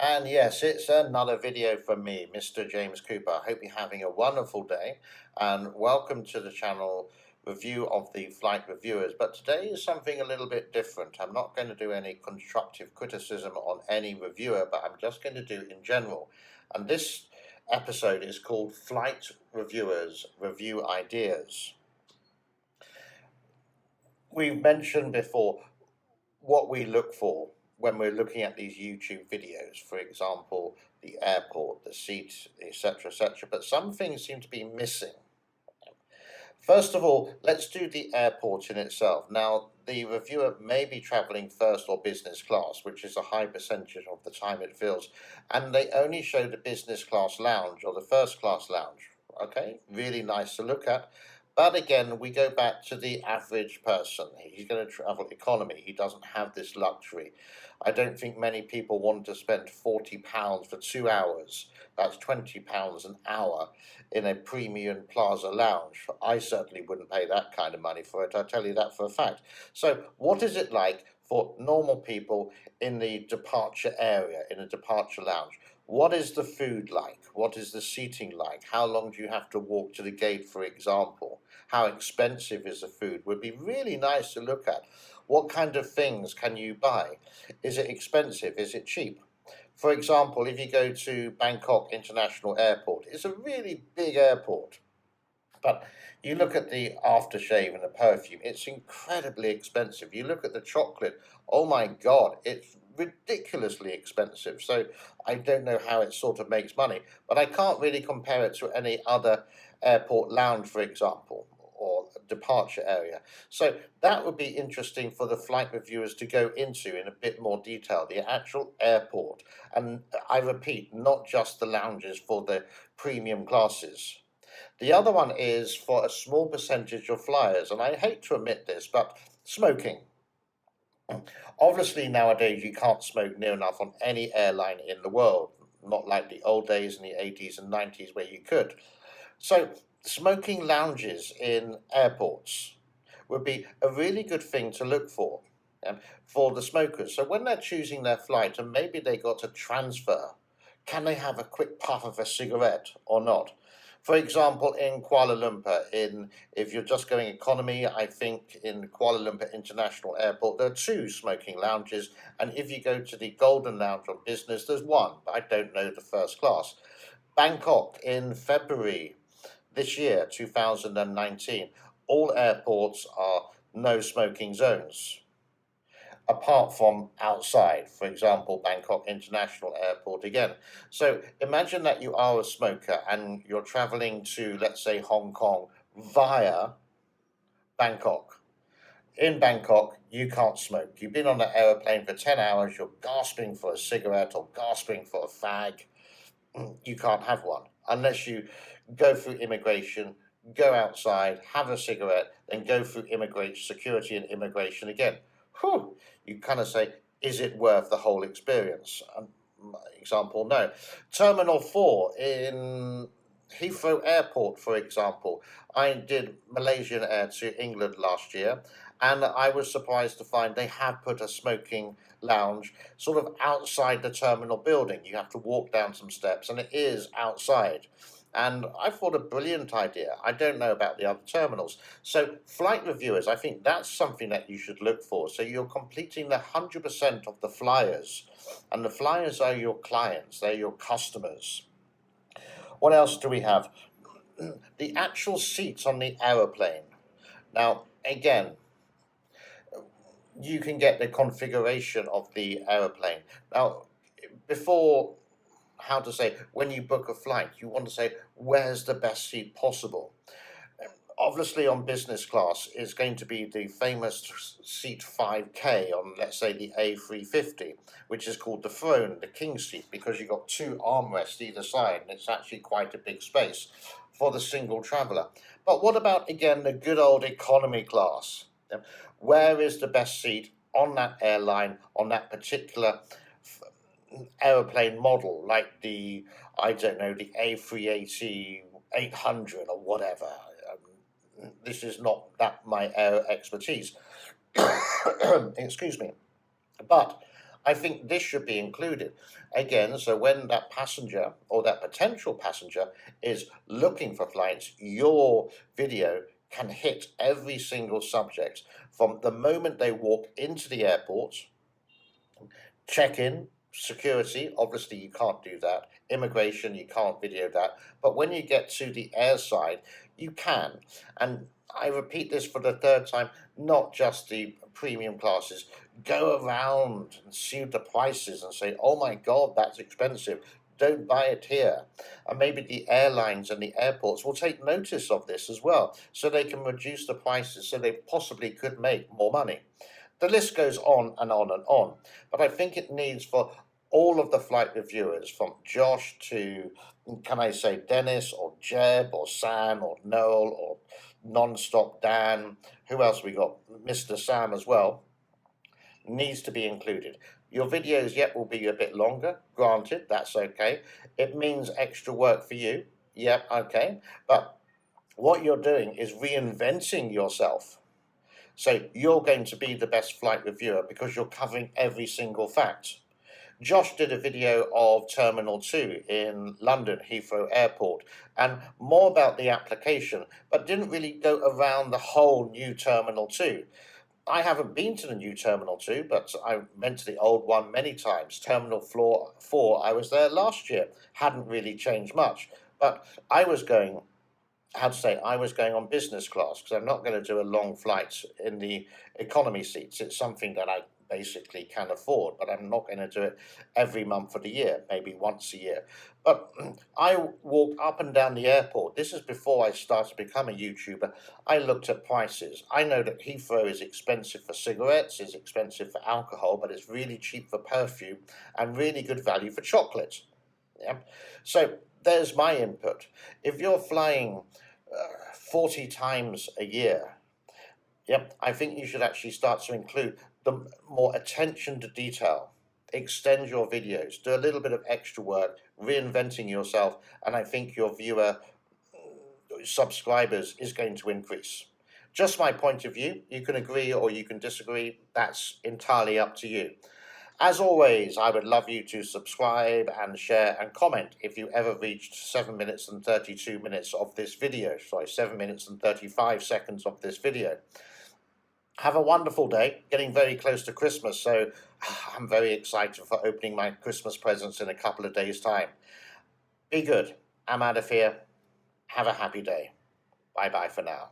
And yes, it's another video from me, Mr. James Cooper. I hope you're having a wonderful day and welcome to the channel review of the flight reviewers. But today is something a little bit different. I'm not going to do any constructive criticism on any reviewer, but I'm just going to do in general. And this episode is called Flight Reviewers Review Ideas. We've mentioned before what we look for when we're looking at these YouTube videos, for example, the airport, the seats, etc., etc. But some things seem to be missing. First of all, let's do the airport in itself. Now, the reviewer may be traveling first or business class, which is a high percentage of the time it fills, and they only show the business class lounge or the first class lounge. Okay, really nice to look at. But again, we go back to the average person. He's going to travel economy. He doesn't have this luxury. I don't think many people want to spend £40 for 2 hours. That's £20 an hour in a premium plaza lounge. I certainly wouldn't pay that kind of money for it. I tell you that for a fact. So, what is it like for normal people in the departure area, in a departure lounge? What is the food like? What is the seating like? How long do you have to walk to the gate, for example? How expensive is the food? Would be really nice to look at. What kind of things can you buy? Is it expensive? Is it cheap? For example, if you go to Bangkok International Airport, it's a really big airport. But you look at the aftershave and the perfume, it's incredibly expensive. You look at the chocolate, oh my God, it's ridiculously expensive. So I don't know how it sort of makes money, but I can't really compare it to any other airport lounge, for example, or departure area. So that would be interesting for the flight reviewers to go into in a bit more detail, the actual airport. And I repeat, not just the lounges for the premium classes. The other one is for a small percentage of flyers, and I hate to admit this, but smoking. Obviously, nowadays you can't smoke near enough on any airline in the world, not like the old days in the 80s and 90s where you could. So, smoking lounges in airports would be a really good thing to look for the smokers. So, when they're choosing their flight and maybe they got a transfer, can they have a quick puff of a cigarette or not? For example, in Kuala Lumpur, if you're just going economy, I think in Kuala Lumpur International Airport there are two smoking lounges, and if you go to the Golden Lounge on business, there's one. But I don't know the first class. Bangkok in February this year, 2019, all airports are no smoking zones apart from outside, for example, Bangkok International Airport again. So imagine that you are a smoker and you're traveling to, let's say, Hong Kong via Bangkok. In Bangkok, you can't smoke. You've been on the aeroplane for 10 hours, you're gasping for a cigarette or gasping for a fag. You can't have one unless you go through immigration, go outside, have a cigarette, then go through immigration, security and immigration again. Whew, you kind of say, is it worth the whole experience? Example, no. Terminal 4 in Heathrow Airport, for example. I did Malaysian Air to England last year, and I was surprised to find they have put a smoking lounge sort of outside the terminal building. You have to walk down some steps, and it is outside. And I thought a brilliant idea. I don't know about the other terminals. So, flight reviewers, I think that's something that you should look for. So, you're completing the 100% of the flyers, and the flyers are your clients, they're your customers. What else do we have? The actual seats on the aeroplane. Now, again, you can get the configuration of the aeroplane. Now, before, how to say, when you book a flight, you want to say, where's the best seat possible? Obviously, on business class, is going to be the famous seat 5K on, let's say, the A350, which is called the throne, the king seat, because you've got two armrests either side, and it's actually quite a big space for the single traveller. But what about, again, the good old economy class? Where is the best seat on that airline, on that particular aeroplane model, like the, I don't know, the A380 800 or whatever? This is not that my expertise. Excuse me. But I think this should be included. Again, so when that passenger or that potential passenger is looking for flights, your video can hit every single subject from the moment they walk into the airport. Check-in, security, obviously you can't do that. Immigration, you can't video that. But when you get to the airside, you can. And I repeat this for the third time, not just the premium classes. Go around and see the prices and say, oh my God, that's expensive. Don't buy it here. And maybe the airlines and the airports will take notice of this as well, so they can reduce the prices so they possibly could make more money. The list goes on and on and on, but I think it needs for all of the flight reviewers, from Josh to, can I say, Dennis or Jeb or Sam or Noel or Nonstop Dan, who else we got? Mr. Sam as well, needs to be included. Your videos yet will be a bit longer, granted, that's okay. It means extra work for you, yep, okay. But what you're doing is reinventing yourself. So you're going to be the best flight reviewer because you're covering every single fact. Josh did a video of Terminal 2 in London, Heathrow Airport, and more about the application, but didn't really go around the whole new Terminal 2. I haven't been to the new Terminal 2, but I went to the old one many times. Terminal 4, I was there last year. Hadn't really changed much. But I was going, I was going on business class because I'm not going to do a long flight in the economy seats. It's something that I basically can afford, but I'm not going to do it every month of the year, maybe once a year. But I walked up and down the airport. This is before I started to become a YouTuber. I looked at prices. I know that Heathrow is expensive for cigarettes, is expensive for alcohol, but it's really cheap for perfume and really good value for chocolate. Yeah. So there's my input. If you're flying 40 times a year, yep, I think you should actually start to include the more attention to detail. Extend your videos, do a little bit of extra work, reinventing yourself, and I think your viewer subscribers is going to increase. Just my point of view. You can agree or you can disagree. That's entirely up to you. As always, I would love you to subscribe and share and comment if you ever reached 7 minutes and 32 minutes of this video. Sorry, 7 minutes and 35 seconds of this video. Have a wonderful day. Getting very close to Christmas, so I'm very excited for opening my Christmas presents in a couple of days' time. Be good. I'm out of here. Have a happy day. Bye-bye for now.